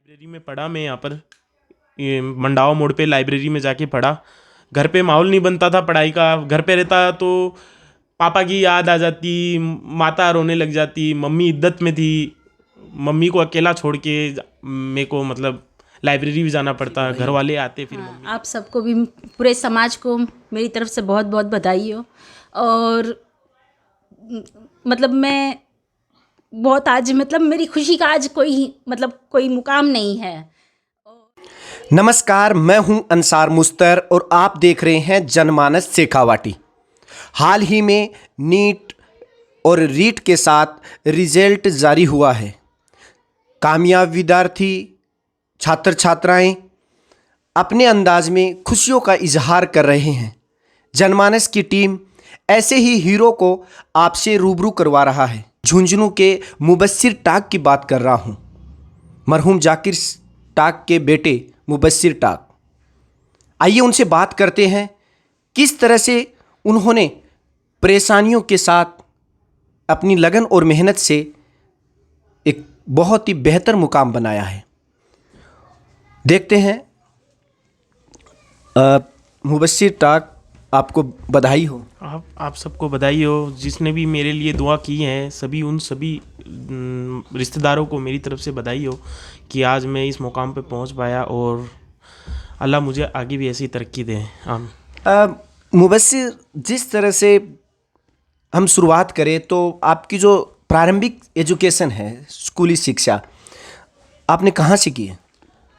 Library में पढ़ा मैं यहाँ पर, ये मंडावा मोड़ पे लाइब्रेरी में जाके पढ़ा। घर पे माहौल नहीं बनता था पढ़ाई का। घर पे रहता तो पापा की याद आ जाती, माता रोने लग जाती, मम्मी इद्दत में थी। मम्मी को अकेला छोड़ के मेरे को मतलब लाइब्रेरी भी जाना पड़ता, घर वाले आते फिर हाँ, मम्मी। आप सबको भी, पूरे समाज को मेरी तरफ से बहुत बहुत बधाई हो। और मतलब मैं बहुत आज, मतलब मेरी खुशी का आज कोई मुकाम नहीं है। नमस्कार, मैं हूं अंसार मुस्तर और आप देख रहे हैं जनमानस शेखावाटी। हाल ही में नीट और रीट के साथ रिजल्ट जारी हुआ है। कामयाब विद्यार्थी छात्र छात्राएं अपने अंदाज में खुशियों का इजहार कर रहे हैं। जनमानस की टीम ऐसे ही हीरो को आपसे रूबरू करवा रहा है। झुंझुनू के मुबस्सिर टाक की बात कर रहा हूं, मरहूम जाकिर टाक के बेटे मुबस्सिर टाक। आइए उनसे बात करते हैं किस तरह से उन्होंने परेशानियों के साथ अपनी लगन और मेहनत से एक बहुत ही बेहतर मुकाम बनाया है। देखते हैं। मुबस्सिर टाक, आपको बधाई हो। आप सबको बधाई हो। जिसने भी मेरे लिए दुआ की है, सभी रिश्तेदारों को मेरी तरफ से बधाई हो कि आज मैं इस मुकाम पे पहुंच पाया, और अल्लाह मुझे आगे भी ऐसी तरक्की दे। मुबस्सिर, जिस तरह से हम शुरुआत करें तो आपकी जो प्रारंभिक एजुकेशन है, स्कूली शिक्षा, आपने कहाँ से की है?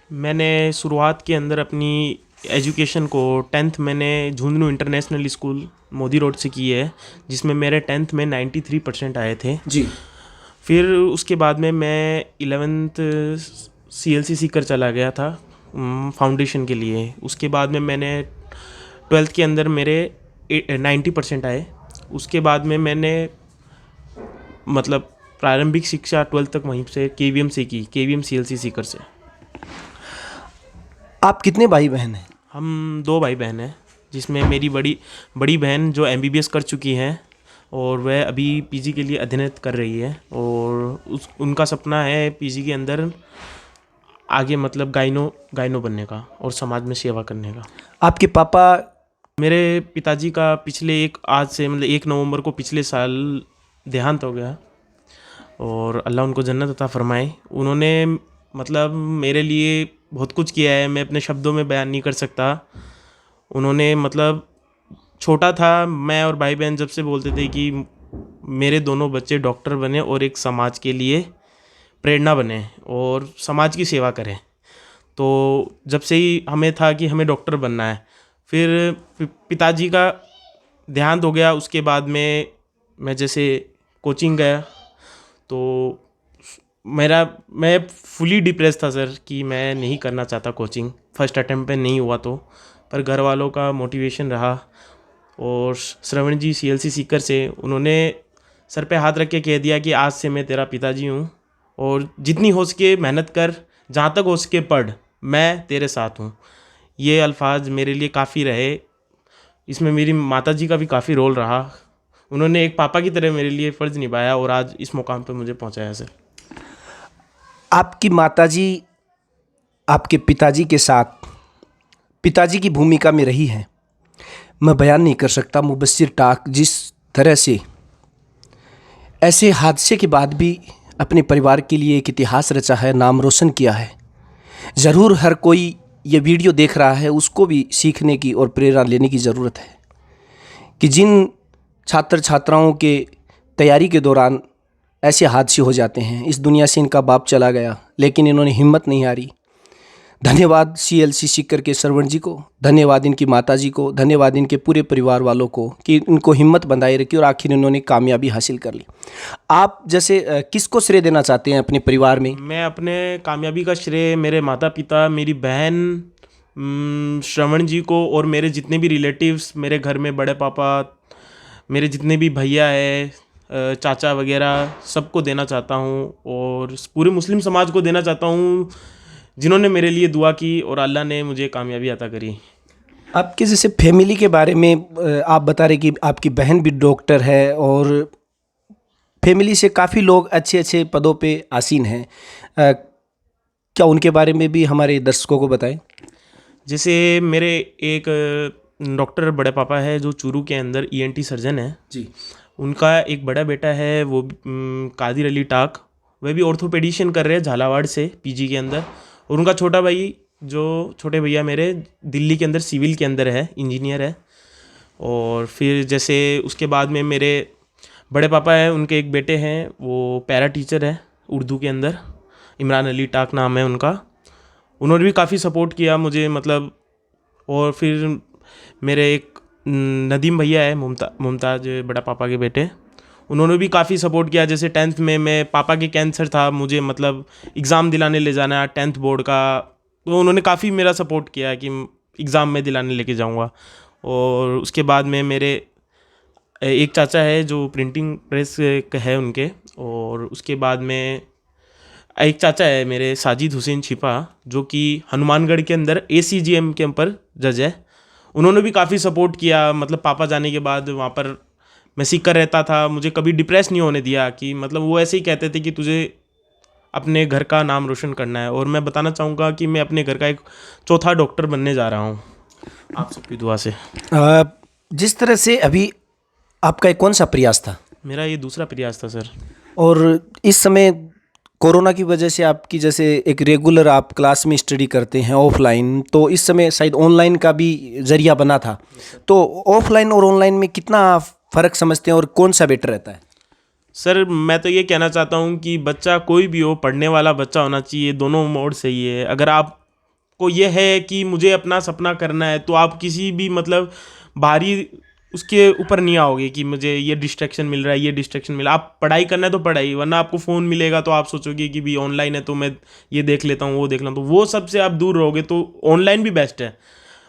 मैंने शुरुआत के अंदर अपनी एजुकेशन को 10th मैंने Jhunjhunu international school Modi road से की है, जिसमें मेरे 10th में 93% आए थे। जी। फिर उसके बाद में मैं 11th CLC सीकर चला गया था फाउंडेशन के लिए। उसके बाद में मैंने 12th के अंदर मेरे 90% आए। उसके बाद में मैंने मतलब प्रारंभिक शिक्षा 12th तक वहीं से KVM से की, KVM CLC सीकर से। आप कितने भाई बहन हैं? हम 2 भाई बहन हैं, जिसमें मेरी बड़ी बहन जो MBBS कर चुकी हैं और वह अभी PG के लिए अध्ययन कर रही है, और उनका सपना है PG के अंदर आगे मतलब गायनो बनने का और समाज में सेवा करने का। आपके पापा? मेरे पिताजी का आज से मतलब 1 नवंबर को पिछले साल देहांत हो गया, और अल्लाह उनको जन्नत अता फरमाए। उन्होंने मतलब मेरे लिए बहुत कुछ किया है, मैं अपने शब्दों में बयान नहीं कर सकता। उन्होंने मतलब छोटा था, मैं और भाई बहन जब से बोलते थे कि मेरे दोनों बच्चे डॉक्टर बने और एक समाज के लिए प्रेरणा बने और समाज की सेवा करें। तो जब से ही हमें था कि हमें डॉक्टर बनना है। फिर पिताजी का देहांत हो गया। उसके बाद में मैं जैसे कोचिंग गया, तो मैं फुली डिप्रेस था सर कि मैं नहीं करना चाहता कोचिंग। फर्स्ट अटेम्प्ट पे नहीं हुआ तो, पर घर वालों का मोटिवेशन रहा, और श्रवण जी CLC सीकर से उन्होंने सर पे हाथ रख के कह दिया कि आज से मैं तेरा पिताजी हूँ, और जितनी हो सके मेहनत कर, जहाँ तक हो सके पढ़, मैं तेरे साथ हूँ। ये अल्फाज मेरे लिए काफ़ी रहे। इसमें मेरी माताजी का भी काफ़ी रोल रहा। उन्होंने एक पापा की तरह मेरे लिए फ़र्ज़ निभाया और आज इस मुकाम पे मुझे पहुँचाया सर। आपकी माताजी आपके पिताजी के साथ पिताजी की भूमिका में रही है। मैं बयान नहीं कर सकता मुबस्सिर टाक जिस तरह से ऐसे हादसे के बाद भी अपने परिवार के लिए एक इतिहास रचा है, नाम रोशन किया है। ज़रूर हर कोई ये वीडियो देख रहा है, उसको भी सीखने की और प्रेरणा लेने की ज़रूरत है कि जिन छात्र छात्राओं के तैयारी के दौरान ऐसे हादसे हो जाते हैं, इस दुनिया से इनका बाप चला गया लेकिन इन्होंने हिम्मत नहीं हारी। धन्यवाद CLC सीकर के श्रवण जी को, धन्यवाद इनकी माताजी को, धन्यवाद इनके पूरे परिवार वालों को कि इनको हिम्मत बंधाई रखी और आखिर इन्होंने कामयाबी हासिल कर ली। आप जैसे किसको श्रेय देना चाहते हैं अपने परिवार में? मैं अपने कामयाबी का श्रेय मेरे माता पिता, मेरी बहन श्रवण जी को, और मेरे जितने भी रिलेटिव्स, मेरे घर में बड़े पापा, मेरे जितने भी भैया है, चाचा वगैरह, सबको देना चाहता हूँ, और पूरे मुस्लिम समाज को देना चाहता हूँ जिन्होंने मेरे लिए दुआ की और अल्लाह ने मुझे कामयाबी अता करी। आपके जैसे फैमिली के बारे में आप बता रहे कि आपकी बहन भी डॉक्टर है और फैमिली से काफ़ी लोग अच्छे अच्छे पदों पे आसीन हैं। क्या उनके बारे में भी हमारे दर्शकों को बताएं? जैसे मेरे एक डॉक्टर बड़े पापा है जो चूरू के अंदर ईएनटी सर्जन है। जी। उनका एक बड़ा बेटा है, वो कादिर अली टाक, वह भी ऑर्थोपेडिशियन कर रहे हैं झालावाड़ से पीजी के अंदर। और उनका छोटा भाई, जो छोटे भैया मेरे, दिल्ली के अंदर सिविल के अंदर है, इंजीनियर है। और फिर जैसे उसके बाद में मेरे बड़े पापा हैं, उनके एक बेटे हैं, वो पैरा टीचर है उर्दू के अंदर, इमरान अली टाक नाम है उनका। उन्होंने भी काफ़ी सपोर्ट किया मुझे, मतलब। और फिर मेरे एक नदीम भैया है, मुमताज़ बड़ा पापा के बेटे, उन्होंने भी काफ़ी सपोर्ट किया। जैसे 10th में मैं, पापा के कैंसर था, मुझे मतलब एग्ज़ाम दिलाने ले जाना है 10th बोर्ड का, तो उन्होंने काफ़ी मेरा सपोर्ट किया कि एग्ज़ाम में दिलाने लेके जाऊंगा। और उसके बाद में मेरे एक चाचा है जो प्रिंटिंग प्रेस है उनके। और उसके बाद में एक चाचा है मेरे, साजिद हुसैन छिपा, जो कि हनुमानगढ़ के अंदर ACGM के ऊपर जज है। उन्होंने भी काफ़ी सपोर्ट किया, मतलब पापा जाने के बाद वहाँ पर मैं सीख कर रहता था, मुझे कभी डिप्रेस नहीं होने दिया, कि मतलब वो ऐसे ही कहते थे कि तुझे अपने घर का नाम रोशन करना है। और मैं बताना चाहूँगा कि मैं अपने घर का एक चौथा डॉक्टर बनने जा रहा हूँ, आप सबकी दुआ से। जिस तरह से अभी आपका कौन सा प्रयास था? मेरा ये दूसरा प्रयास था सर। और इस समय कोरोना की वजह से आपकी, जैसे एक रेगुलर आप क्लास में स्टडी करते हैं ऑफलाइन, तो इस समय शायद ऑनलाइन का भी जरिया बना था। तो ऑफलाइन और ऑनलाइन में कितना फ़र्क समझते हैं और कौन सा बेटर रहता है? सर मैं तो ये कहना चाहता हूँ कि बच्चा कोई भी हो, पढ़ने वाला बच्चा होना चाहिए, दोनों मोड सही है। अगर आपको ये है कि मुझे अपना सपना करना है, तो आप किसी भी मतलब बाहरी उसके ऊपर नहीं आओगे कि मुझे ये डिस्ट्रैक्शन मिल रहा है, ये डिस्ट्रैक्शन मिल रहा है। आप पढ़ाई करना है तो पढ़ाई, वरना आपको फ़ोन मिलेगा तो आप सोचोगे कि भी ऑनलाइन है तो मैं ये देख लेता हूँ, वो देख लेता हूँ, तो वो सबसे आप दूर रहोगे। तो ऑनलाइन भी बेस्ट है।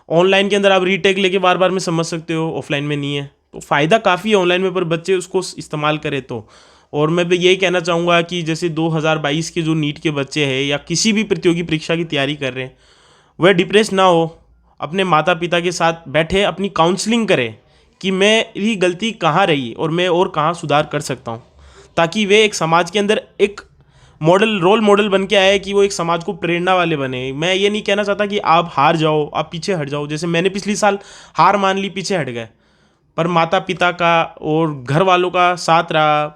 ऑनलाइन के अंदर आप रीटेक लेके बार बार में समझ सकते हो, ऑफलाइन में नहीं है। तो फ़ायदा काफ़ी है ऑनलाइन में, पर बच्चे उसको इस्तेमाल करें तो। और मैं भी यही कहना चाहूँगा कि जैसे 2022 के जो नीट के बच्चे हैं या किसी भी प्रतियोगी परीक्षा की तैयारी कर रहे हैं, वह डिप्रेस ना हो, अपने माता पिता के साथ बैठे अपनी काउंसलिंग करें कि मेरी गलती कहाँ रही और मैं और कहाँ सुधार कर सकता हूँ, ताकि वे एक समाज के अंदर एक रोल मॉडल बन के आए, कि वो एक समाज को प्रेरणा वाले बने। मैं ये नहीं कहना चाहता कि आप हार जाओ, आप पीछे हट जाओ। जैसे मैंने पिछली साल हार मान ली, पीछे हट गए, पर माता पिता का और घर वालों का साथ रहा।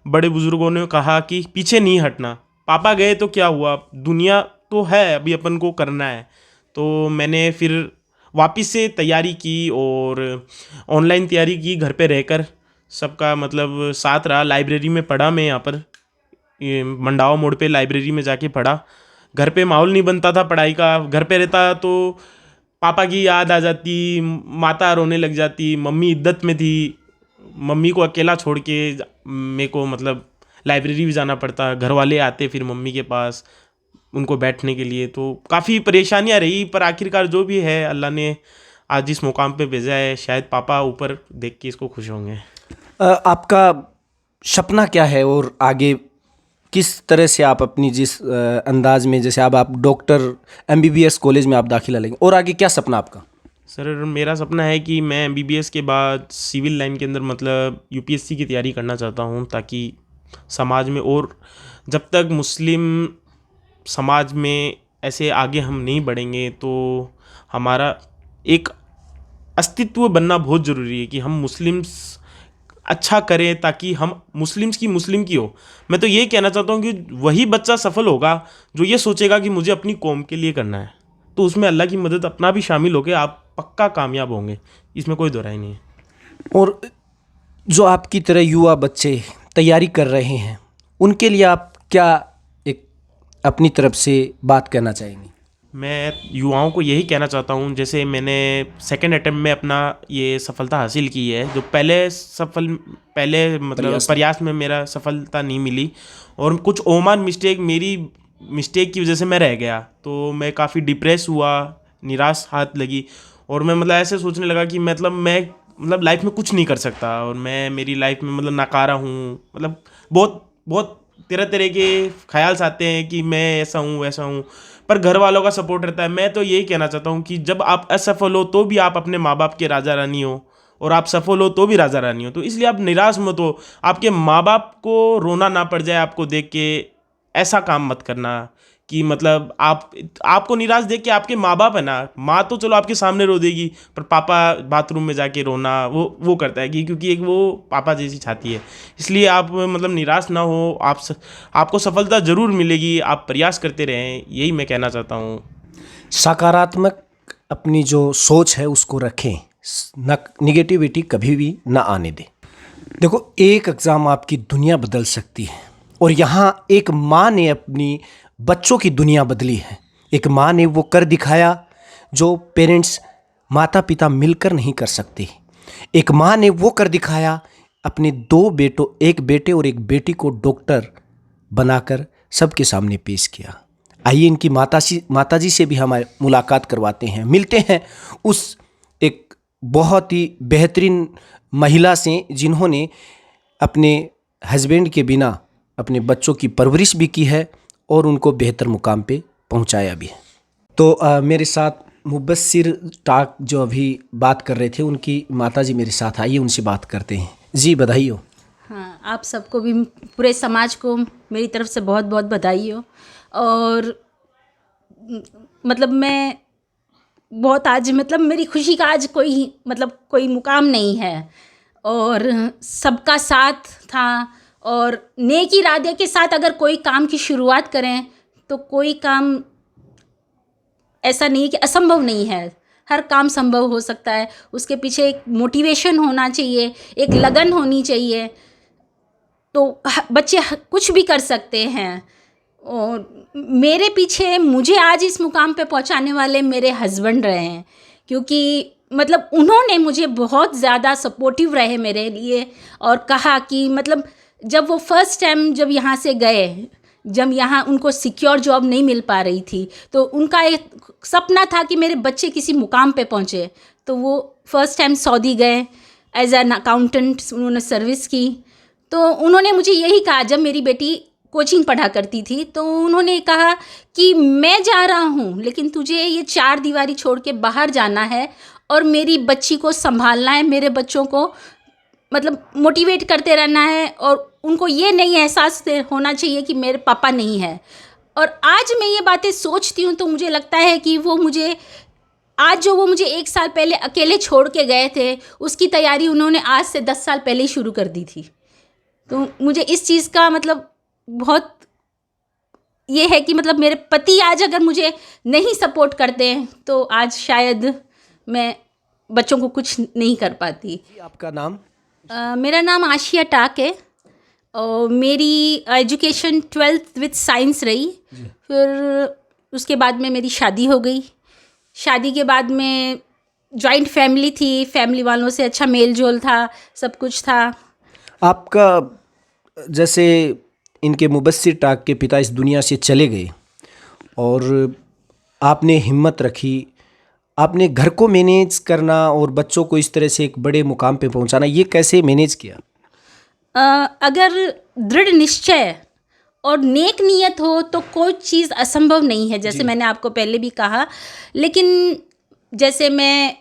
बड़े बुजुर्गों ने कहा कि पीछे नहीं हटना, पापा गए तो क्या हुआ, दुनिया तो है, अभी अपन को करना है। तो मैंने फिर वापस से तैयारी की और ऑनलाइन तैयारी की, घर पे रहकर सबका मतलब साथ रहा। लाइब्रेरी में पढ़ा, मैं यहाँ पर ये मंडावा मोड़ पे लाइब्रेरी में जाके पढ़ा। घर पे माहौल नहीं बनता था पढ़ाई का, घर पे रहता तो पापा की याद आ जाती, माता रोने लग जाती, मम्मी इद्दत में थी, मम्मी को अकेला छोड़ के मेरे को मतलब लाइब्रेरी भी जाना पड़ता। घर वाले आते फिर मम्मी के पास उनको बैठने के लिए, तो काफ़ी परेशानियां रही, पर आखिरकार जो भी है अल्लाह ने आज इस मुकाम पे भेजा है, शायद पापा ऊपर देख के इसको खुश होंगे। आपका सपना क्या है और आगे किस तरह से आप अपनी जिस अंदाज में, जैसे अब आप डॉक्टर MBBS कॉलेज में आप दाखिला लेंगे, और आगे क्या सपना आपका? सर मेरा सपना है कि मैं MBBS के बाद सिविल लाइन के अंदर मतलब UPSC की तैयारी करना चाहता हूँ, ताकि समाज में, और जब तक मुस्लिम समाज में ऐसे आगे हम नहीं बढ़ेंगे तो हमारा एक अस्तित्व बनना बहुत ज़रूरी है कि हम मुस्लिम्स अच्छा करें, ताकि हम मुस्लिम्स की मुस्लिम की हो। मैं तो ये कहना चाहता हूँ कि वही बच्चा सफल होगा जो ये सोचेगा कि मुझे अपनी कौम के लिए करना है, तो उसमें अल्लाह की मदद अपना भी शामिल होकर आप पक्का कामयाब होंगे, इसमें कोई दो राय नहीं है। और जो आपकी तरह युवा बच्चे तैयारी कर रहे हैं, उनके लिए आप क्या एक अपनी तरफ से बात कहना चाहेंगे? मैं युवाओं को यही कहना चाहता हूँ, जैसे मैंने सेकंड अटेम्प्ट में अपना ये सफलता हासिल की है, जो पहले मतलब प्रयास में मेरा सफलता नहीं मिली, और कुछ ओमान मेरी मिस्टेक की वजह से मैं रह गया, तो मैं काफ़ी डिप्रेस हुआ, निराश हाथ लगी, और मैं मतलब ऐसे सोचने लगा कि मैं लाइफ में कुछ नहीं कर सकता, और मैं मेरी लाइफ में मतलब नाकारा हूँ, मतलब बहुत बहुत तरह तरह के ख्याल आते हैं कि मैं ऐसा हूँ वैसा हूँ, पर घर वालों का सपोर्ट रहता है। मैं तो यही कहना चाहता हूँ कि जब आप असफल हो तो भी आप अपने माँ बाप के राजा रानी हो, और आप सफल हो तो भी राजा रानी हो, तो इसलिए आप निराश मत हो। आपके माँ बाप को रोना ना पड़ जाए आपको देख के, ऐसा काम मत करना कि मतलब आपको निराश देख के आपके माँ बाप है ना, माँ तो चलो आपके सामने रो देगी, पर पापा बाथरूम में जाके रोना वो करता है कि क्योंकि एक वो पापा जैसी चाहती है। इसलिए आप मतलब निराश ना हो, आपको सफलता ज़रूर मिलेगी, आप प्रयास करते रहें, यही मैं कहना चाहता हूँ। सकारात्मक अपनी जो सोच है उसको रखें, निगेटिविटी कभी भी ना आने दें। देखो, एक एग्ज़ाम आपकी दुनिया बदल सकती है, और यहाँ एक माँ ने अपनी बच्चों की दुनिया बदली है। एक माँ ने वो कर दिखाया जो पेरेंट्स, माता पिता मिलकर नहीं कर सकते। एक माँ ने वो कर दिखाया, अपने 2 बेटों, एक बेटे और एक बेटी को डॉक्टर बनाकर सबके सामने पेश किया। आइए इनकी माताजी से भी हमारे मुलाकात करवाते हैं, मिलते हैं उस एक बहुत ही बेहतरीन महिला से जिन्होंने अपने हस्बैंड के बिना अपने बच्चों की परवरिश भी की है और उनको बेहतर मुकाम पे पहुंचाया भी है। तो मेरे साथ मुबस्सिर टाक जो अभी बात कर रहे थे, उनकी माताजी मेरे साथ, आइए उनसे बात करते हैं। जी, बधाई हो। हाँ, आप सबको भी, पूरे समाज को मेरी तरफ से बहुत बहुत बधाई हो। और मतलब मैं बहुत आज, मतलब मेरी खुशी का आज कोई मुकाम नहीं है, और सबका साथ था, और नेक इरादे के साथ अगर कोई काम की शुरुआत करें तो कोई काम ऐसा नहीं है कि असंभव नहीं है, हर काम संभव हो सकता है। उसके पीछे एक मोटिवेशन होना चाहिए, एक लगन होनी चाहिए, तो बच्चे कुछ भी कर सकते हैं। और मेरे पीछे मुझे आज इस मुकाम पे पहुंचाने वाले मेरे हस्बैंड रहे हैं, क्योंकि मतलब उन्होंने मुझे बहुत ज़्यादा सपोर्टिव रहे मेरे लिए, और कहा कि मतलब जब वो फर्स्ट टाइम जब यहाँ से गए, जब यहाँ उनको सिक्योर जॉब नहीं मिल पा रही थी, तो उनका एक सपना था कि मेरे बच्चे किसी मुकाम पे पहुँचे, तो वो फर्स्ट टाइम सऊदी गए, एज एन अकाउंटेंट उन्होंने सर्विस की। तो उन्होंने मुझे यही कहा, जब मेरी बेटी कोचिंग पढ़ा करती थी, तो उन्होंने कहा कि मैं जा रहा हूँ, लेकिन तुझे ये 4 दीवारी छोड़ के बाहर जाना है और मेरी बच्ची को संभालना है, मेरे बच्चों को मतलब मोटिवेट करते रहना है, और उनको ये नहीं एहसास होना चाहिए कि मेरे पापा नहीं है। और आज मैं ये बातें सोचती हूँ तो मुझे लगता है कि वो मुझे 1 साल पहले अकेले छोड़ के गए थे, उसकी तैयारी उन्होंने आज से 10 साल पहले ही शुरू कर दी थी। तो मुझे इस चीज़ का मतलब बहुत ये है कि मतलब मेरे पति आज अगर मुझे नहीं सपोर्ट करते हैं तो आज शायद मैं बच्चों को कुछ नहीं कर पाती। आपका नाम? मेरा नाम आशिया टाक है, और मेरी एजुकेशन 12th विद साइंस रही। फिर उसके बाद में मेरी शादी हो गई। शादी के बाद में जॉइंट फैमिली थी, फैमिली वालों से अच्छा मेल जोल था, सब कुछ था। आपका जैसे इनके मुबस्सिर टाक के पिता इस दुनिया से चले गए और आपने हिम्मत रखी, आपने घर को मैनेज करना और बच्चों को इस तरह से एक बड़े मुकाम पे पहुंचाना, ये कैसे मैनेज किया? अगर दृढ़ निश्चय और नेक नीयत हो तो कोई चीज़ असंभव नहीं है, जैसे मैंने आपको पहले भी कहा। लेकिन जैसे मैं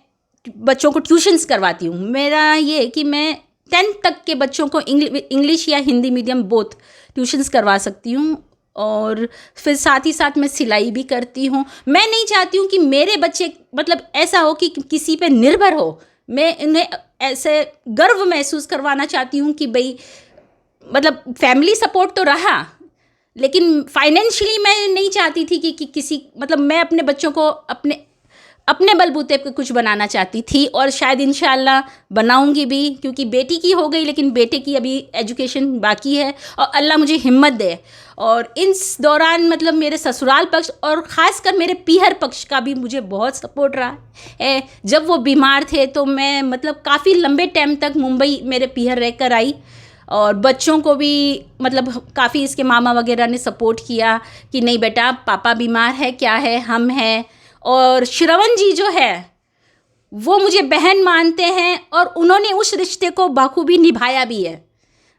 बच्चों को ट्यूशन्स करवाती हूँ, मेरा ये है कि मैं 10th तक के बच्चों को इंग्लिश या हिंदी मीडियम बोथ ट्यूशन्स करवा सकती हूँ, और फिर साथ ही साथ मैं सिलाई भी करती हूँ। मैं नहीं चाहती हूँ कि मेरे बच्चे मतलब ऐसा हो कि किसी पे निर्भर हो, मैं इन्हें ऐसे गर्व महसूस करवाना चाहती हूँ कि भाई मतलब फैमिली सपोर्ट तो रहा, लेकिन फाइनेंशियली मैं नहीं चाहती थी कि किसी मतलब मैं अपने बच्चों को अपने बलबूते पे कुछ बनाना चाहती थी, और शायद इंशाल्लाह बनाऊंगी भी, क्योंकि बेटी की हो गई लेकिन बेटे की अभी एजुकेशन बाकी है, और अल्लाह मुझे हिम्मत दे। और इस दौरान मतलब मेरे ससुराल पक्ष और ख़ासकर मेरे पीहर पक्ष का भी मुझे बहुत सपोर्ट रहा है। जब वो बीमार थे तो मैं मतलब काफ़ी लंबे टाइम तक मुंबई मेरे पीहर रह कर आई, और बच्चों को भी मतलब काफ़ी इसके मामा वगैरह ने सपोर्ट किया कि नहीं बेटा पापा बीमार है, क्या है, हम हैं। और श्रवण जी जो है वो मुझे बहन मानते हैं, और उन्होंने उस रिश्ते को बखूबी निभाया भी है।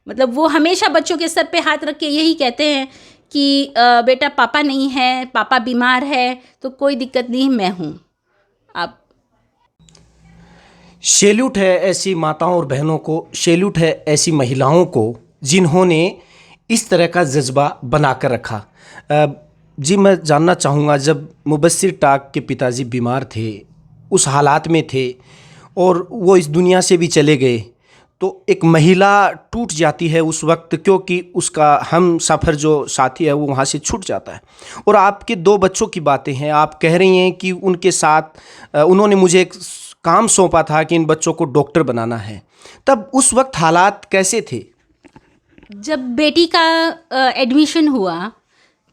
मतलब वो हमेशा बच्चों के सर पे हाथ रख के यही कहते हैं कि बेटा पापा नहीं है, पापा बीमार है, तो कोई दिक्कत नहीं, मैं हूँ। आप सैल्यूट है ऐसी माताओं और बहनों को, सैल्यूट है ऐसी महिलाओं को जिन्होंने इस तरह का जज्बा बना कर रखा। जी मैं जानना चाहूँगा, जब मुबस्सिर टाक के पिताजी बीमार थे, उस हालात में थे और वो इस दुनिया से भी चले गए, तो एक महिला टूट जाती है उस वक्त, क्योंकि उसका हम सफ़र जो साथी है वो वहाँ से छूट जाता है। और आपके 2 बच्चों की बातें हैं, आप कह रही हैं कि उनके साथ उन्होंने मुझे एक काम सौंपा था कि इन बच्चों को डॉक्टर बनाना है। तब उस वक्त हालात कैसे थे? जब बेटी का एडमिशन हुआ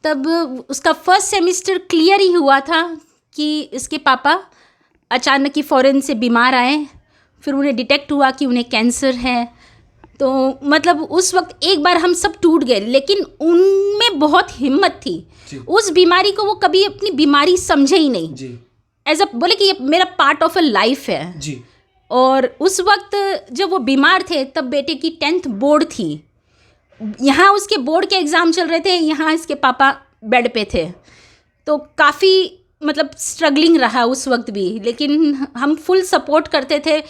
तब उसका फर्स्ट सेमेस्टर क्लियर ही हुआ था कि इसके पापा अचानक ही फ़ौरन से बीमार आए। फिर उन्हें डिटेक्ट हुआ कि उन्हें कैंसर है। तो मतलब उस वक्त एक बार हम सब टूट गए, लेकिन उनमें बहुत हिम्मत थी। उस बीमारी को वो कभी अपनी बीमारी समझे ही नहीं, जी एज अ बोले कि ये मेरा पार्ट ऑफ अ लाइफ है। जी। और उस वक्त जब वो बीमार थे तब बेटे की 10th बोर्ड थी। यहाँ उसके बोर्ड के एग्ज़ाम चल रहे थे, यहाँ इसके पापा बेड पे थे। तो काफ़ी मतलब स्ट्रगलिंग रहा उस वक्त भी, लेकिन हम फुल सपोर्ट करते थे।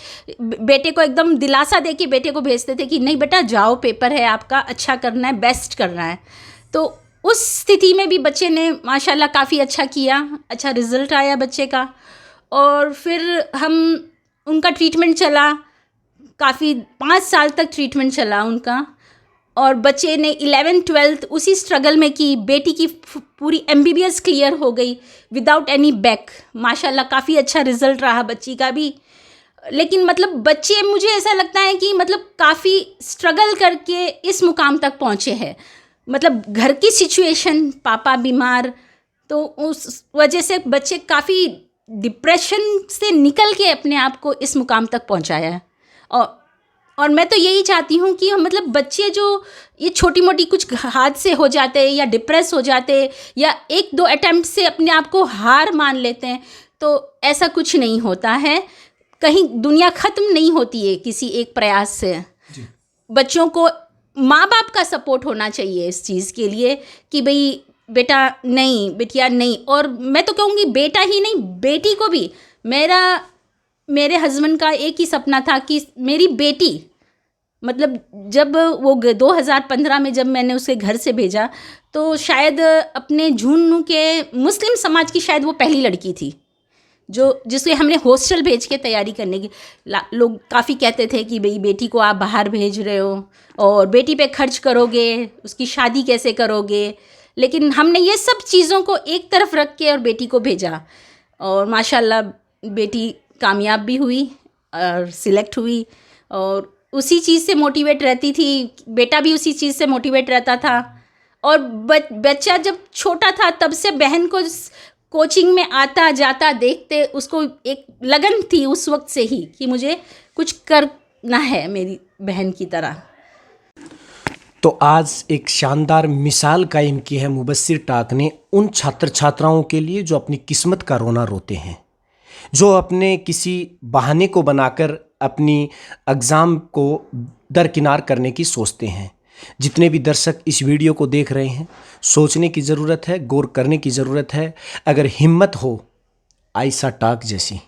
बेटे को एकदम दिलासा दे के बेटे को भेजते थे कि नहीं बेटा जाओ, पेपर है आपका, अच्छा करना है, बेस्ट करना है। तो उस स्थिति में भी बच्चे ने माशाल्लाह काफ़ी अच्छा किया, अच्छा रिज़ल्ट आया बच्चे का। और फिर हम उनका ट्रीटमेंट चला, काफ़ी 5 साल तक ट्रीटमेंट चला उनका। और बच्चे ने 11th 12th उसी स्ट्रगल में की। बेटी की पूरी MBBS क्लियर हो गई विदाउट एनी बैक, माशाल्लाह काफ़ी अच्छा रिजल्ट रहा बच्ची का भी। लेकिन मतलब बच्चे, मुझे ऐसा लगता है कि मतलब काफ़ी स्ट्रगल करके इस मुकाम तक पहुँचे हैं। मतलब घर की सिचुएशन, पापा बीमार, तो उस वजह से बच्चे काफ़ी डिप्रेशन से निकल के अपने आप को इस मुकाम तक पहुँचाया है। और मैं तो यही चाहती हूँ कि मतलब बच्चे जो ये छोटी मोटी कुछ हादसे हो जाते हैं या डिप्रेस हो जाते हैं या 1-2 अटैम्प्ट से अपने आप को हार मान लेते हैं, तो ऐसा कुछ नहीं होता है। कहीं दुनिया ख़त्म नहीं होती है किसी एक प्रयास से। बच्चों को माँ बाप का सपोर्ट होना चाहिए इस चीज़ के लिए कि भाई बेटा नहीं, बिटिया नहीं। और मैं तो कहूँगी बेटा ही नहीं, बेटी को भी। मेरे हस्बैंड का एक ही सपना था कि मेरी बेटी, मतलब जब वो 2015 में जब मैंने उसे घर से भेजा, तो शायद अपने झुंझुनू के मुस्लिम समाज की शायद वो पहली लड़की थी जिसे हमने हॉस्टल भेज के तैयारी करने की। लोग काफ़ी कहते थे कि भाई बेटी को आप बाहर भेज रहे हो और बेटी पे खर्च करोगे, उसकी शादी कैसे करोगे। लेकिन हमने ये सब चीज़ों को एक तरफ रख के और बेटी को भेजा, और माशाल्लाह बेटी कामयाब भी हुई और सिलेक्ट हुई। और उसी चीज़ से मोटिवेट रहती थी, बेटा भी उसी चीज़ से मोटिवेट रहता था। और बच्चा जब छोटा था तब से बहन को कोचिंग में आता जाता देखते उसको एक लगन थी उस वक्त से ही कि मुझे कुछ करना है मेरी बहन की तरह। तो आज एक शानदार मिसाल कायम की है मुबस्सिर टाक ने उन छात्र छात्राओं के लिए जो अपनी किस्मत का रोना रोते हैं, जो अपने किसी बहाने को बनाकर अपनी एग्ज़ाम को दरकिनार करने की सोचते हैं। जितने भी दर्शक इस वीडियो को देख रहे हैं, सोचने की ज़रूरत है, गौर करने की ज़रूरत है। अगर हिम्मत हो आयशा टाक जैसी,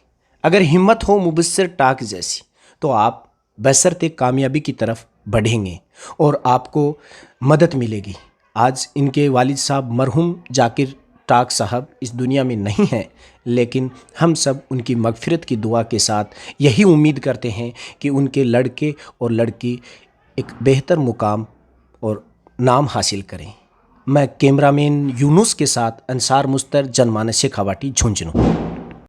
अगर हिम्मत हो मुबस्सिर टाक जैसी, तो आप बशर्ते कामयाबी की तरफ बढ़ेंगे और आपको मदद मिलेगी। आज इनके वालिद साहब मरहूम जाकिर टाक साहब इस दुनिया में नहीं हैं, लेकिन हम सब उनकी मगफिरत की दुआ के साथ यही उम्मीद करते हैं कि उनके लड़के और लड़की एक बेहतर मुकाम और नाम हासिल करें। मैं कैमरामैन यूनुस के साथ अंसार मुस्तर, जनमानस शेखावाटी, झुंझुनू।